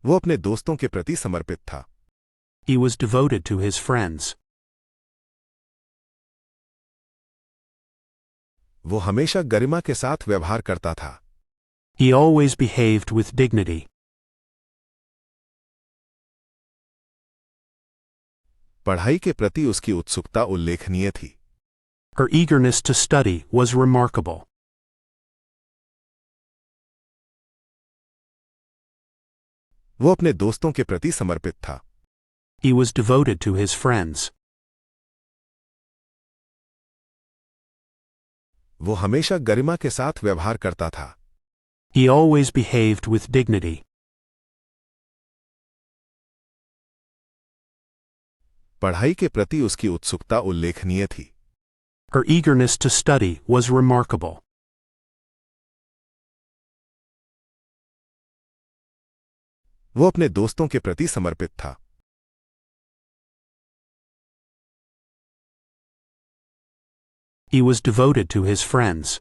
वो अपने दोस्तों के प्रति समर्पित था। He was devoted to his friends. वो हमेशा गरिमा के साथ व्यवहार करता था। He always behaved with dignity. पढ़ाई के प्रति उसकी उत्सुकता उल्लेखनीय थी। Her eagerness to study was remarkable. वो अपने दोस्तों के प्रति समर्पित था। He was devoted to his friends. वो हमेशा गरिमा के साथ व्यवहार करता था। He always behaved with dignity. पढ़ाई के प्रति उसकी उत्सुकता उल्लेखनीय थी। Her eagerness to study was remarkable. वो अपने दोस्तों के प्रति समर्पित था। He was devoted to his friends.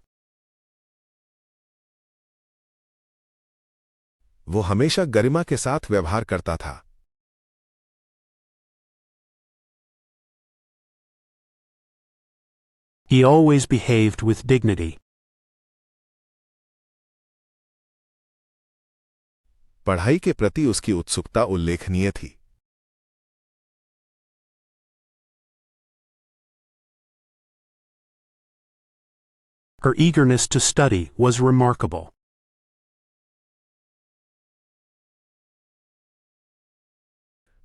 वो हमेशा गरिमा के साथ व्यवहार करता था। He always behaved with dignity. पढ़ाई के प्रति उसकी उत्सुकता उल्लेखनीय थी। Her eagerness to study was remarkable.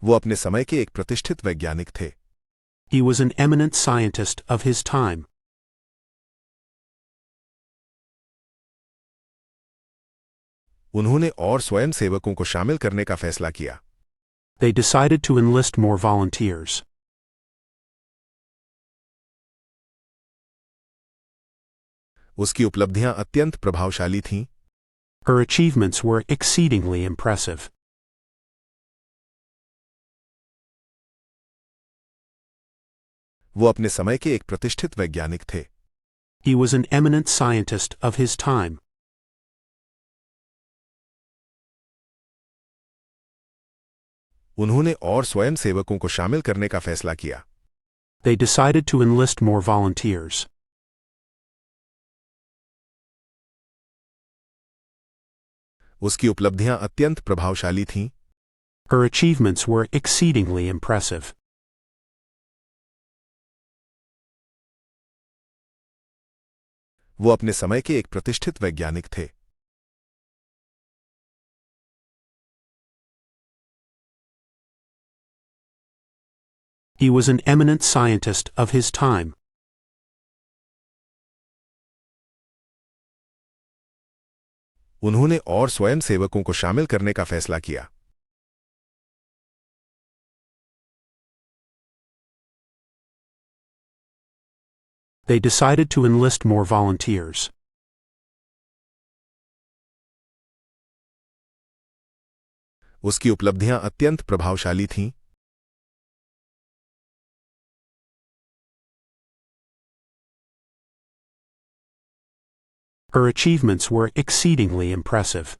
वो अपने समय के एक प्रतिष्ठित वैज्ञानिक थे। He was an eminent scientist of his time. उन्होंने और स्वयंसेवकों को शामिल करने का फैसला किया। They decided to enlist more volunteers. उसकी उपलब्धियां अत्यंत प्रभावशाली थीं। Her achievements were exceedingly impressive. वो अपने समय के एक प्रतिष्ठित वैज्ञानिक थे। He was an eminent scientist of his time. उन्होंने और स्वयंसेवकों को शामिल करने का फैसला किया। They decided to enlist more volunteers. उसकी उपलब्धियां अत्यंत प्रभावशाली थीं। Her achievements were exceedingly impressive. वो अपने समय के एक प्रतिष्ठित वैज्ञानिक थे। He was an eminent scientist of his time. उन्होंने और स्वयंसेवकों को शामिल करने का फैसला किया। They decided to enlist more volunteers. उसकी उपलब्धियां अत्यंत प्रभावशाली थीं। Her achievements were exceedingly impressive.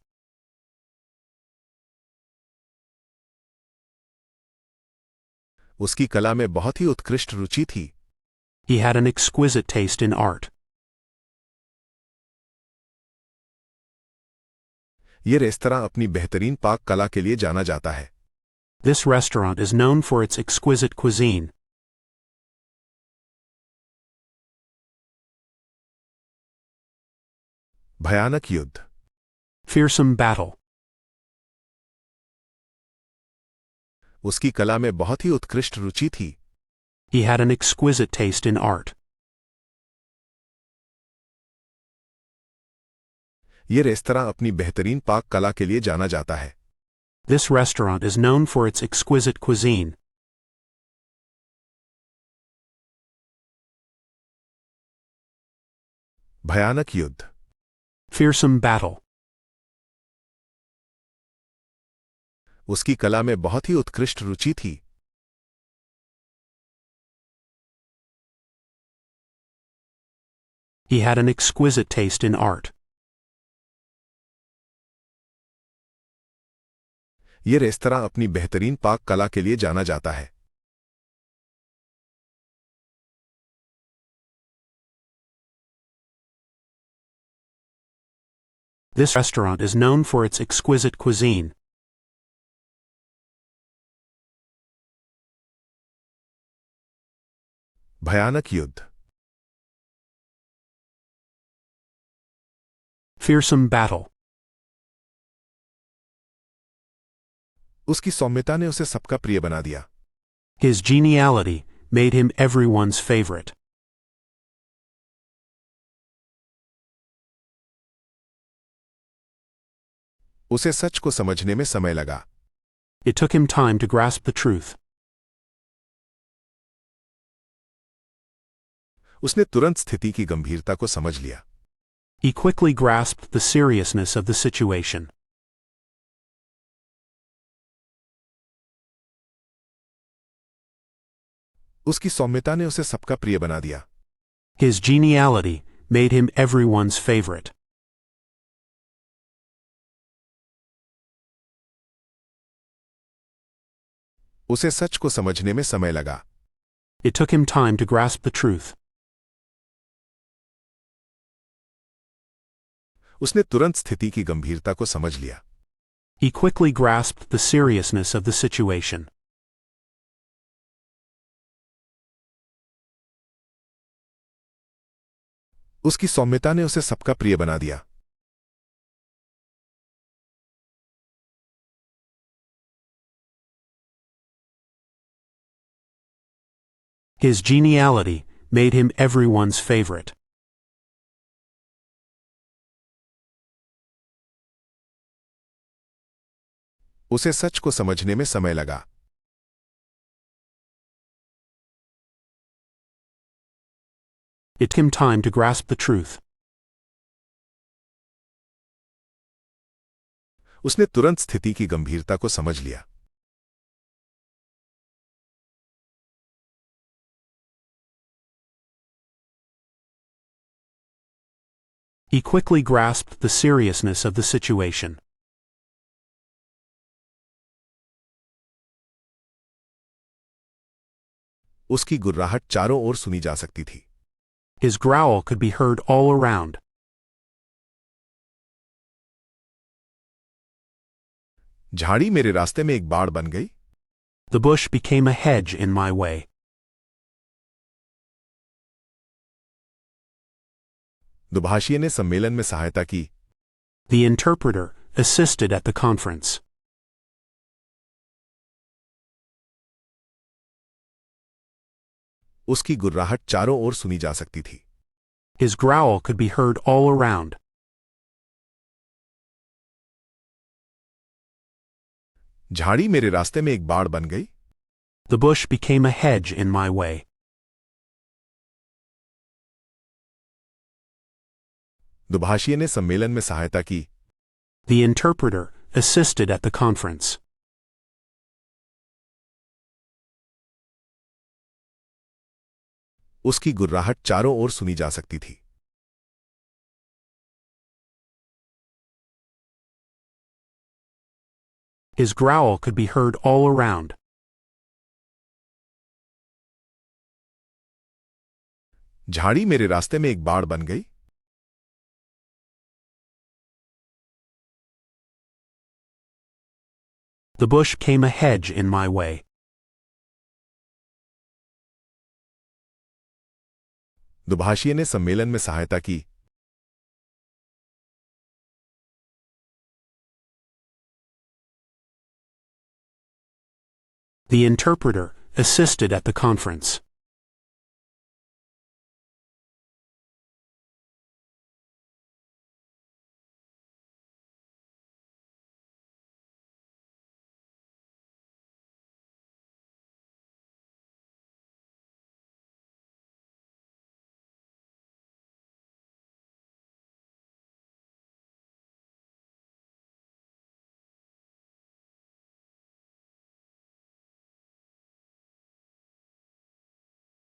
उसकी कला में बहुत ही उत्कृष्ट रुचि थी। He had an exquisite taste in art. ये रेस्तरां अपनी बेहतरीन पाक कला के लिए जाना जाता है। This restaurant is known for its exquisite cuisine. भयानक युद्ध। Fearsome battle. उसकी कला में बहुत ही उत्कृष्ट रुचि थी। He had an exquisite taste in art. ये रेस्तरां अपनी बेहतरीन पाक कला के लिए जाना जाता है। This restaurant is known for its exquisite cuisine. भयानक युद्ध। Fearsome battle. उसकी कला में बहुत ही उत्कृष्ट रुचि थी। He had an exquisite taste in art. ये रेस्तरां अपनी बेहतरीन पाक कला के लिए जाना जाता है। This restaurant is known for its exquisite cuisine. भयानक युद्ध। Fearsome battle. उसकी सौम्यता ने उसे सबका प्रिय बना दिया। His geniality made him everyone's favorite. उसे सच को समझने में समय लगा। It took him time to grasp the truth. उसने तुरंत स्थिति की गंभीरता को समझ लिया। He quickly grasped the seriousness of the situation. उसकी सौम्यता ने उसे सबका प्रिय बना दिया। His geniality made him everyone's favorite. उसे सच को समझने में समय लगा। It took him time to grasp the truth. उसने तुरंत स्थिति की गंभीरता को समझ लिया। He quickly grasped the seriousness of the situation. उसकी सौम्यता ने उसे सबका प्रिय बना दिया। His geniality made him everyone's favorite. उसे सच को समझने में समय लगा। It took him time to grasp the truth. उसने तुरंत स्थिति की गंभीरता को समझ लिया। He quickly grasped the seriousness of the situation. उसकी गुर्राहट चारों ओर सुनी जा सकती थी। His growl could be heard all around. झाड़ी मेरे रास्ते में एक बाड़ बन गई। The bush became a hedge in my way. दुभाषिए ने सम्मेलन में सहायता की। The interpreter assisted at the conference. उसकी गुर्राहट चारों ओर सुनी जा सकती थी। His growl could be heard all around. झाड़ी मेरे रास्ते में एक बाड़ बन गई। The bush became a hedge in my way. दुभाषिए ने सम्मेलन में सहायता की। The interpreter assisted at the conference. उसकी गुर्राहट चारों ओर सुनी जा सकती थी। His growl could be heard all around. झाड़ी मेरे रास्ते में एक बाड़ बन गई। The bush became a hedge in my way. दुभाषिए ने सम्मेलन में सहायता की। The interpreter assisted at the conference.